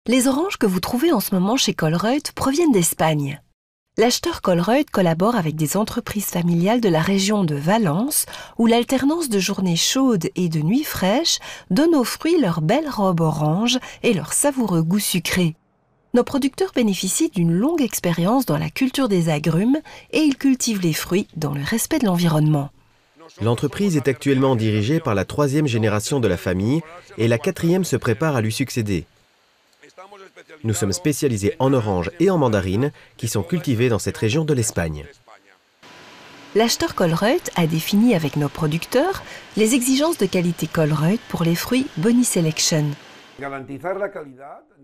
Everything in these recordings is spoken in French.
Les oranges que vous trouvez en ce moment chez Colruyt proviennent d'Espagne. L'acheteur Colruyt collabore avec des entreprises familiales de la région de Valence, où l'alternance de journées chaudes et de nuits fraîches donne aux fruits leur belle robe orange et leur savoureux goût sucré. Nos producteurs bénéficient d'une longue expérience dans la culture des agrumes et ils cultivent les fruits dans le respect de l'environnement. L'entreprise est actuellement dirigée par la 3e génération de la famille et la 4e se prépare à lui succéder. Nous sommes spécialisés en oranges et en mandarines qui sont cultivées dans cette région de l'Espagne. L'acheteur Colruyt a défini avec nos producteurs les exigences de qualité Colruyt pour les fruits Boni Selection.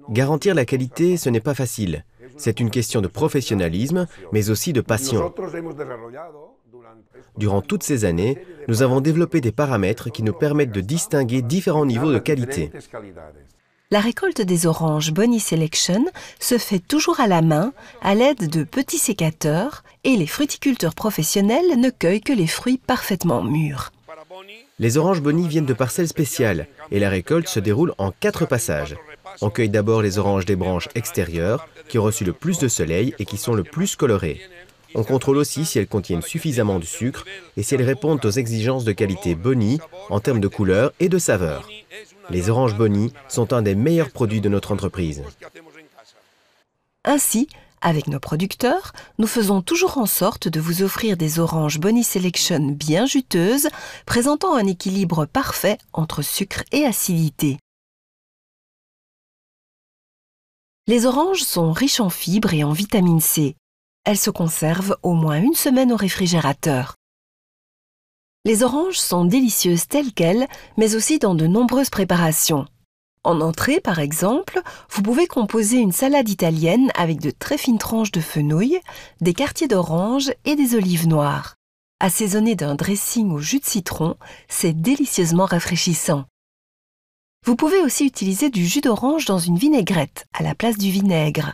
Garantir la qualité, ce n'est pas facile. C'est une question de professionnalisme, mais aussi de passion. Durant toutes ces années, nous avons développé des paramètres qui nous permettent de distinguer différents niveaux de qualité. La récolte des oranges Boni Selection se fait toujours à la main, à l'aide de petits sécateurs, et les fruticulteurs professionnels ne cueillent que les fruits parfaitement mûrs. Les oranges Boni viennent de parcelles spéciales et la récolte se déroule en 4 passages. On cueille d'abord les oranges des branches extérieures qui ont reçu le plus de soleil et qui sont le plus colorées. On contrôle aussi si elles contiennent suffisamment de sucre et si elles répondent aux exigences de qualité Boni en termes de couleur et de saveur. Les oranges Boni sont un des meilleurs produits de notre entreprise. Ainsi, avec nos producteurs, nous faisons toujours en sorte de vous offrir des oranges Boni Selection bien juteuses, présentant un équilibre parfait entre sucre et acidité. Les oranges sont riches en fibres et en vitamine C. Elles se conservent au moins une semaine au réfrigérateur. Les oranges sont délicieuses telles quelles, mais aussi dans de nombreuses préparations. En entrée, par exemple, vous pouvez composer une salade italienne avec de très fines tranches de fenouil, des quartiers d'orange et des olives noires. Assaisonné d'un dressing au jus de citron, c'est délicieusement rafraîchissant. Vous pouvez aussi utiliser du jus d'orange dans une vinaigrette à la place du vinaigre.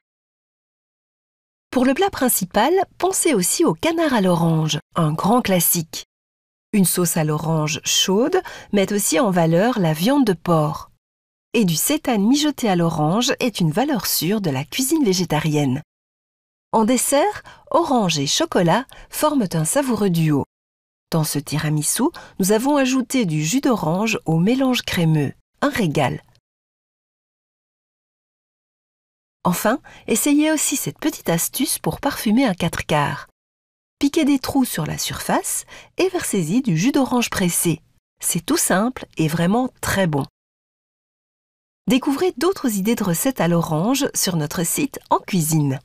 Pour le plat principal, pensez aussi au canard à l'orange, un grand classique. Une sauce à l'orange chaude met aussi en valeur la viande de porc. Et du seitan mijoté à l'orange est une valeur sûre de la cuisine végétarienne. En dessert, orange et chocolat forment un savoureux duo. Dans ce tiramisu, nous avons ajouté du jus d'orange au mélange crémeux, un régal. Enfin, essayez aussi cette petite astuce pour parfumer un 4/4. Piquez des trous sur la surface et versez-y du jus d'orange pressé. C'est tout simple et vraiment très bon. Découvrez d'autres idées de recettes à l'orange sur notre site En Cuisine.